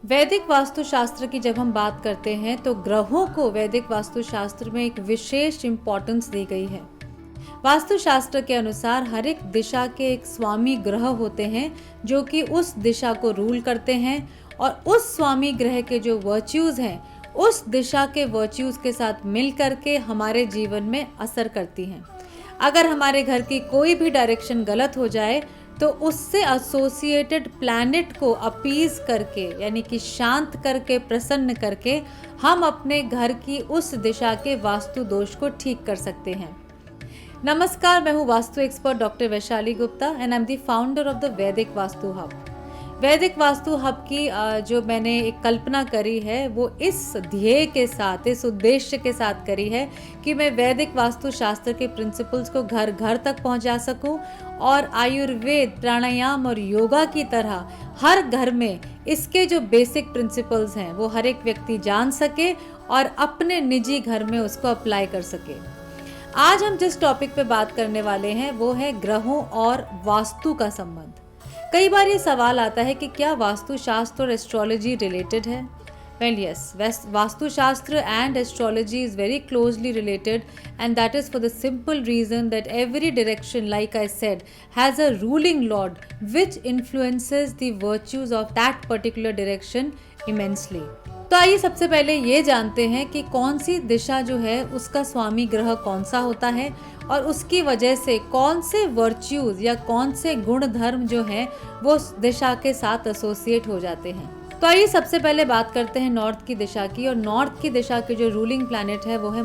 वैदिक वास्तुशास्त्र की जब हम बात करते हैं तो ग्रहों को वैदिक वास्तुशास्त्र में एक विशेष इम्पोर्टेंस दी गई है। वास्तुशास्त्र के अनुसार हर एक दिशा के एक स्वामी ग्रह होते हैं जो कि उस दिशा को रूल करते हैं और उस स्वामी ग्रह के जो वर्च्यूज हैं उस दिशा के वर्च्यूज के साथ मिल करके हमारे जीवन में असर करती हैं। अगर हमारे घर की कोई भी डायरेक्शन गलत हो जाए तो उससे एसोसिएटेड प्लैनेट को अपीज करके यानी कि शांत करके प्रसन्न करके हम अपने घर की उस दिशा के वास्तु दोष को ठीक कर सकते हैं। नमस्कार, मैं हूँ vastu expert doctor Vaishali Gupta and I am the founder of the वैदिक वास्तु हब। वैदिक वास्तु हब की जो मैंने एक कल्पना करी है वो इस ध्येय के साथ, इस उद्देश्य के साथ करी है कि मैं वैदिक वास्तु शास्त्र के प्रिंसिपल्स को घर घर तक पहुंचा सकूं और आयुर्वेद, प्राणायाम और योगा की तरह हर घर में इसके जो बेसिक प्रिंसिपल्स हैं वो हर एक व्यक्ति जान सके और अपने निजी घर में उसको अप्लाई कर सके। आज हम जिस टॉपिक पे बात करने वाले हैं वो है ग्रहों और वास्तु का संबंध। कई बार ये सवाल आता है कि क्या वास्तुशास्त्र और एस्ट्रोलॉजी रिलेटेड है? Well yes, vastu shastra and astrology is very closely related and that is for the simple reason that every direction, like I said, has a ruling lord which influences the virtues of that particular direction immensely. तो आइए सबसे पहले ये जानते हैं कि कौन सी दिशा जो है उसका स्वामी ग्रह कौन सा होता है और उसकी वजह से कौन से वर्च्यूज या कौन से गुण धर्म जो हैं वो उस दिशा के साथ एसोसिएट हो जाते हैं। तो आइए सबसे पहले बात करते हैं नॉर्थ की दिशा की। और नॉर्थ की दिशा के जो रूलिंग प्लैनेट है वो है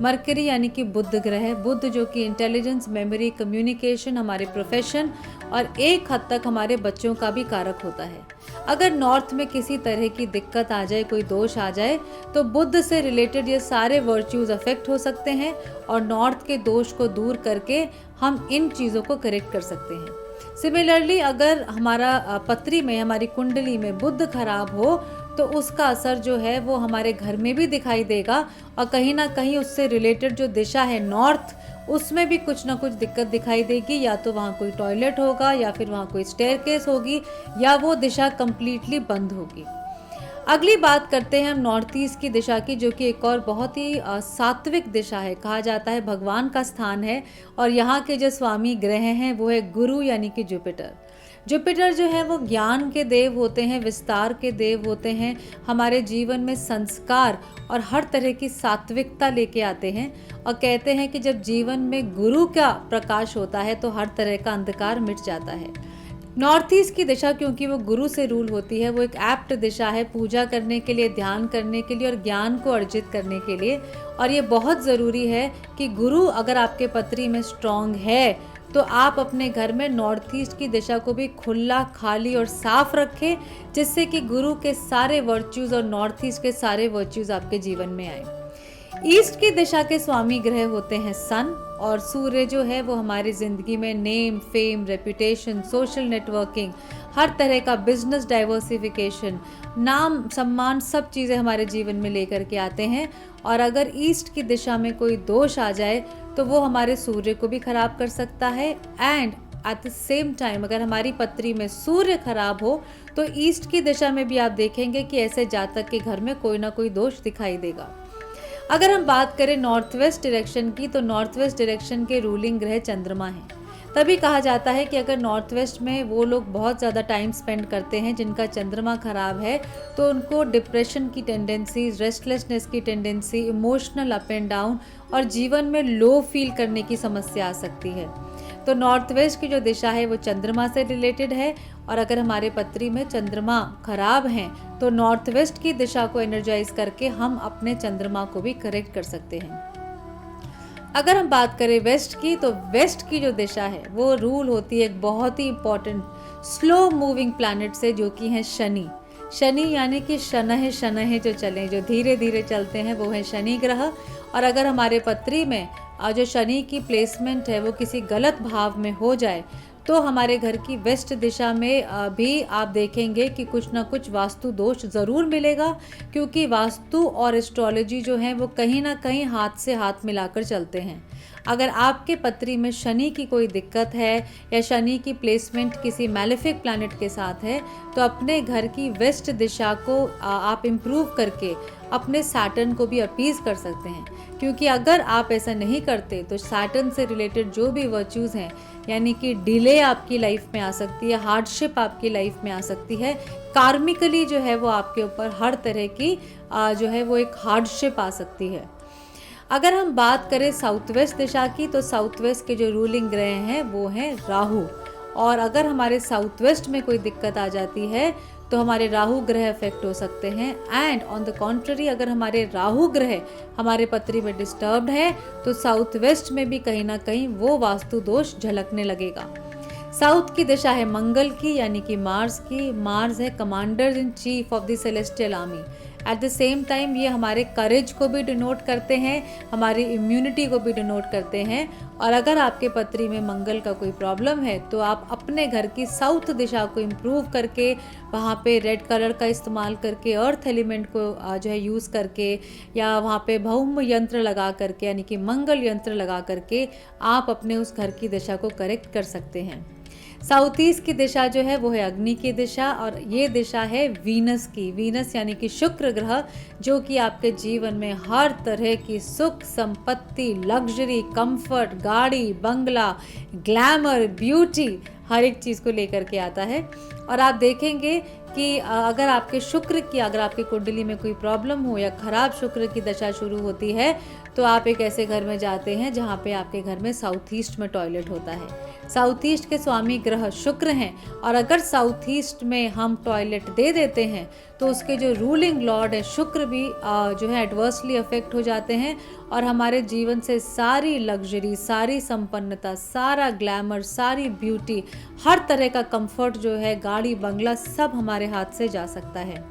मरकरी यानी कि बुध ग्रह। बुध जो कि इंटेलिजेंस, मेमोरी, कम्युनिकेशन, हमारे प्रोफेशन और एक हद तक हमारे बच्चों का भी कारक होता है। अगर नॉर्थ में किसी तरह की दिक्कत आ जाए, कोई दोष आ जाए, तो बुध से रिलेटेड ये सारे वर्च्यूज अफेक्ट हो सकते हैं और नॉर्थ के दोष को दूर करके हम इन चीज़ों को करेक्ट कर सकते हैं। सिमिलरली अगर हमारा पत्री में, हमारी कुंडली में बुध खराब हो तो उसका असर जो है वो हमारे घर में भी दिखाई देगा और कहीं ना कहीं उससे रिलेटेड जो दिशा है नॉर्थ, उसमें भी कुछ ना कुछ दिक्कत दिखाई देगी। या तो वहाँ कोई टॉयलेट होगा या फिर वहाँ कोई स्टेयरकेस होगी या वो दिशा कंप्लीटली बंद होगी। अगली बात करते हैं हम नॉर्थ ईस्ट की दिशा की, जो कि एक और बहुत ही सात्विक दिशा है। कहा जाता है भगवान का स्थान है और यहाँ के जो स्वामी ग्रह हैं वो है गुरु यानी कि जुपिटर जो है वो ज्ञान के देव होते हैं, विस्तार के देव होते हैं, हमारे जीवन में संस्कार और हर तरह की सात्विकता लेके आते हैं। और कहते हैं कि जब जीवन में गुरु का प्रकाश होता है तो हर तरह का अंधकार मिट जाता है। नॉर्थ ईस्ट की दिशा क्योंकि वो गुरु से रूल होती है, वो एक एप्ट दिशा है पूजा करने के लिए, ध्यान करने के लिए और ज्ञान को अर्जित करने के लिए। और ये बहुत ज़रूरी है कि गुरु अगर आपके पत्री में स्ट्रॉन्ग है तो आप अपने घर में नॉर्थ ईस्ट की दिशा को भी खुला, खाली और साफ रखें, जिससे कि गुरु के सारे वर्च्यूज और नॉर्थ ईस्ट के सारे वर्च्यूज आपके जीवन में आए। ईस्ट की दिशा के स्वामी ग्रह होते हैं सन, और सूर्य जो है वो हमारी जिंदगी में name, fame, reputation, social networking, हर तरह का बिजनेस डाइवर्सिफिकेशन, नाम, सम्मान, सब चीज़ें हमारे जीवन में लेकर के आते हैं। और अगर ईस्ट की दिशा में कोई दोष आ जाए तो वो हमारे सूर्य को भी खराब कर सकता है। And at the same time अगर हमारी पत्री में सूर्य खराब हो तो ईस्ट की दिशा में भी आप देखेंगे कि ऐसे जातक के घर में कोई ना कोई दोष दिखाई देगा। अगर हम बात करें नॉर्थ वेस्ट डायरेक्शन की, तो नॉर्थ वेस्ट डायरेक्शन के रूलिंग ग्रह चंद्रमा हैं। तभी कहा जाता है कि अगर नॉर्थ वेस्ट में वो लोग बहुत ज़्यादा टाइम स्पेंड करते हैं जिनका चंद्रमा खराब है तो उनको डिप्रेशन की टेंडेंसी, रेस्टलेसनेस की tendency, emotional up and down और जीवन में लो फील करने की समस्या आ सकती है। तो नॉर्थ वेस्ट की जो दिशा है वो चंद्रमा से रिलेटेड है और अगर हमारे पत्री में चंद्रमा खराब हैं तो नॉर्थ वेस्ट की दिशा को एनर्जाइज करके हम अपने चंद्रमा को भी करेक्ट कर सकते हैं। अगर हम बात करें वेस्ट की, तो वेस्ट की जो दिशा है वो रूल होती है एक बहुत ही इंपॉर्टेंट स्लो मूविंग प्लैनेट से, जो कि है शनि यानी कि शनह जो चलें, जो धीरे धीरे चलते हैं वो है शनि ग्रह। और अगर हमारे पत्री में जो शनि की प्लेसमेंट है वो किसी गलत भाव में हो जाए तो हमारे घर की वेस्ट दिशा में भी आप देखेंगे कि कुछ ना कुछ वास्तु दोष ज़रूर मिलेगा, क्योंकि वास्तु और एस्ट्रोलॉजी जो है वो कहीं ना कहीं हाथ से हाथ मिलाकर चलते हैं। अगर आपके पत्री में शनि की कोई दिक्कत है या शनि की प्लेसमेंट किसी मैलेफिक प्लैनेट के साथ है, तो अपने घर की वेस्ट दिशा को आप इम्प्रूव करके अपने सैटर्न को भी अपीज कर सकते हैं। क्योंकि अगर आप ऐसा नहीं करते तो सैटर्न से रिलेटेड जो भी वर्च्यूज़ हैं, यानी कि डिले आपकी लाइफ में आ सकती है, हार्डशिप आपकी लाइफ में आ सकती है, कार्मिकली जो है वो आपके ऊपर हर तरह की जो है वो एक हार्डशिप आ सकती है। अगर हम बात करें साउथ वेस्ट दिशा की, तो साउथ वेस्ट के जो रूलिंग ग्रह हैं वो हैं राहु। और अगर हमारे साउथ वेस्ट में कोई दिक्कत आ जाती है तो हमारे राहु ग्रह अफेक्ट हो सकते हैं। एंड ऑन द कॉन्ट्ररी, अगर हमारे राहु ग्रह हमारे पत्री में डिस्टर्ब्ड है तो साउथ वेस्ट में भी कहीं ना कहीं वो वास्तु दोष झलकने लगेगा। साउथ की दिशा है मंगल की, यानी कि मार्स की। मार्स है commander in chief of the celestial army. At the same time ये हमारे करेज को भी डिनोट करते हैं, हमारी इम्यूनिटी को भी डिनोट करते हैं। और अगर आपके पत्री में मंगल का कोई प्रॉब्लम है तो आप अपने घर की साउथ दिशा को इम्प्रूव करके, वहाँ पे रेड कलर का इस्तेमाल करके, अर्थ एलिमेंट को जो है यूज़ करके, या वहाँ पे भौम यंत्र लगा करके, यानी कि मंगल यंत्र लगा करके आप अपने उस घर की दिशा को करेक्ट कर सकते हैं। साउथ ईस्ट की दिशा जो है वो है अग्नि की दिशा, और ये दिशा है वीनस की। वीनस यानी कि शुक्र ग्रह, जो कि आपके जीवन में हर तरह की सुख, संपत्ति, लग्जरी, कंफर्ट, गाड़ी, बंगला, ग्लैमर, ब्यूटी, हर एक चीज़ को लेकर के आता है। और आप देखेंगे कि अगर आपकी कुंडली में कोई प्रॉब्लम हो या खराब शुक्र की दशा शुरू होती है, तो आप एक ऐसे घर में जाते हैं जहाँ पे आपके घर में साउथ ईस्ट में टॉयलेट होता है। साउथ ईस्ट के स्वामी ग्रह शुक्र हैं, और अगर साउथ ईस्ट में हम टॉयलेट दे देते हैं तो उसके जो रूलिंग लॉर्ड है शुक्र भी जो है एडवर्सली अफेक्ट हो जाते हैं, और हमारे जीवन से सारी लग्जरी, सारी संपन्नता, सारा ग्लैमर, सारी ब्यूटी, हर तरह का कंफर्ट जो है, गाड़ी, बंगला, सब हमारे हाथ से जा सकता है।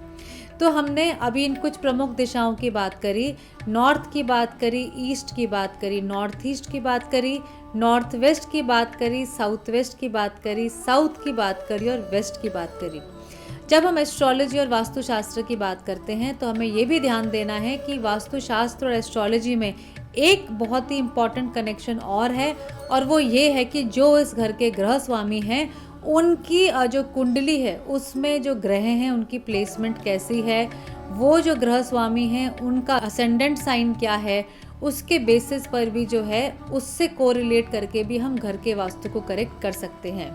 तो हमने अभी इन कुछ प्रमुख दिशाओं की बात करी, नॉर्थ की बात करी, ईस्ट की बात करी, नॉर्थ ईस्ट की बात करी, नॉर्थ वेस्ट की बात करी, साउथ वेस्ट की बात करी, साउथ की बात करी और वेस्ट की बात करी। जब हम एस्ट्रोलॉजी और वास्तुशास्त्र की बात करते हैं तो हमें ये भी ध्यान देना है कि वास्तुशास्त्र और एस्ट्रोलॉजी में एक बहुत ही इम्पॉर्टेंट कनेक्शन और है, और वो ये है कि जो इस घर के ग्रह स्वामी हैं उनकी जो कुंडली है उसमें जो ग्रह हैं उनकी प्लेसमेंट कैसी है, वो जो ग्रह स्वामी हैं उनका असेंडेंट साइन क्या है, उसके बेसिस पर भी जो है उससे कोरिलेट करके भी हम घर के वास्तु को करेक्ट कर सकते हैं।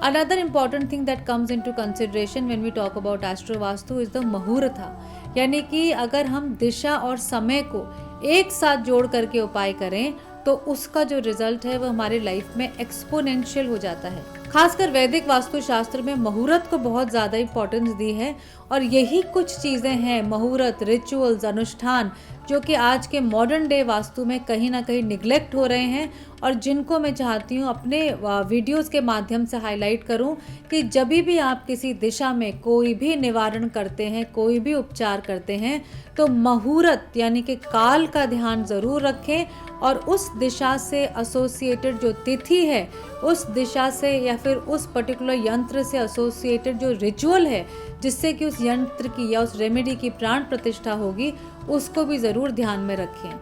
Another important thing that comes into consideration when we talk about Astro Vastu is the मुहूर्ता, यानी कि अगर हम दिशा और समय को एक साथ जोड़ करके उपाय करें तो उसका जो रिजल्ट है वो हमारे लाइफ में एक्सपोनेंशियल हो जाता है। खासकर वैदिक वास्तुशास्त्र में मुहूर्त को बहुत ज़्यादा इंपॉर्टेंस दी है, और यही कुछ चीज़ें हैं, मुहूर्त, रिचुअल्स, अनुष्ठान, जो कि आज के मॉडर्न डे वास्तु में कहीं ना कहीं निगलेक्ट हो रहे हैं, और जिनको मैं चाहती हूँ अपने वीडियोस के माध्यम से हाईलाइट करूँ कि जब भी आप किसी दिशा में कोई भी निवारण करते हैं, कोई भी उपचार करते हैं, तो मुहूर्त यानी कि काल का ध्यान ज़रूर रखें, और उस दिशा से एसोसिएटेड जो तिथि है, उस दिशा से या फिर उस पर्टिकुलर यंत्र से एसोसिएटेड जो रिचुअल है जिससे कि उस यंत्र की या उस रेमेडी की प्राण प्रतिष्ठा होगी, उसको भी ज़रूर ध्यान में रखें।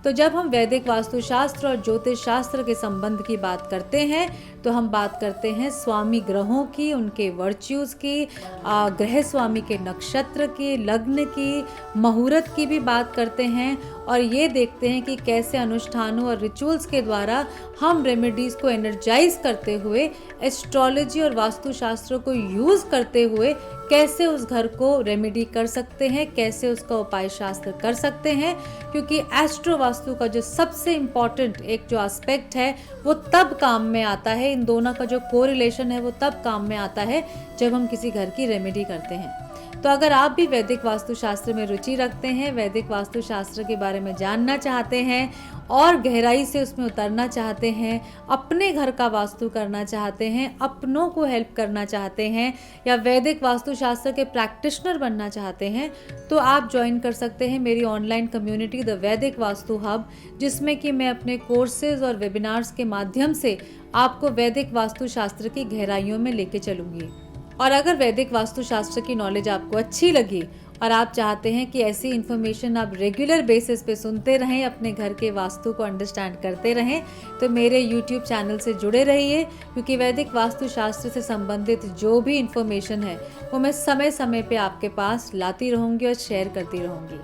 तो जब हम वैदिक वास्तुशास्त्र और ज्योतिष शास्त्र के संबंध की बात करते हैं तो हम बात करते हैं स्वामी ग्रहों की, उनके वर्च्यूज़ की, ग्रह स्वामी के नक्षत्र की, लग्न की, मुहूर्त की भी बात करते हैं, और ये देखते हैं कि कैसे अनुष्ठानों और रिचुअल्स के द्वारा हम रेमेडीज़ को एनर्जाइज करते हुए, एस्ट्रोलॉजी और वास्तुशास्त्र को यूज़ करते हुए कैसे उस घर को रेमेडी कर सकते हैं, कैसे उसका उपाय शास्त्र कर सकते हैं। क्योंकि एस्ट्रो वास्तु का जो सबसे इम्पॉर्टेंट एक जो एस्पेक्ट है वो तब काम में आता है, इन दोनों का जो कोरिलेशन है वो तब काम में आता है जब हम किसी घर की रेमेडी करते हैं। तो अगर आप भी वैदिक वास्तुशास्त्र में रुचि रखते हैं, वैदिक वास्तुशास्त्र के बारे में जानना चाहते हैं और गहराई से उसमें उतरना चाहते हैं, अपने घर का वास्तु करना चाहते हैं, अपनों को हेल्प करना चाहते हैं, या वैदिक वास्तुशास्त्र के प्रैक्टिशनर बनना चाहते हैं, तो आप ज्वाइन कर सकते हैं मेरी ऑनलाइन कम्युनिटी द वैदिक वास्तु हब, जिसमें कि मैं अपने कोर्सेज और वेबिनार्स के माध्यम से आपको वैदिक वास्तुशास्त्र की गहराइयों में लेके चलूँगी। और अगर वैदिक वास्तुशास्त्र की नॉलेज आपको अच्छी लगी और आप चाहते हैं कि ऐसी इन्फॉर्मेशन आप रेगुलर बेसिस पे सुनते रहें, अपने घर के वास्तु को अंडरस्टैंड करते रहें, तो मेरे यूट्यूब चैनल से जुड़े रहिए, क्योंकि वैदिक वास्तुशास्त्र से संबंधित जो भी इन्फॉर्मेशन है वो मैं समय समय पे आपके पास लाती रहूँगी और शेयर करती रहूँगी।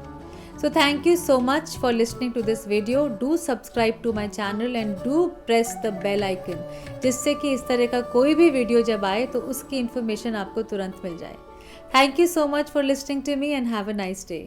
So thank you so much for listening to this video. Do subscribe to my channel and do press the bell icon, जिससे कि इस तरह का कोई भी वीडियो जब आए तो उसकी इन्फॉर्मेशन आपको तुरंत मिल जाए। Thank you so much for listening to me and have a nice day.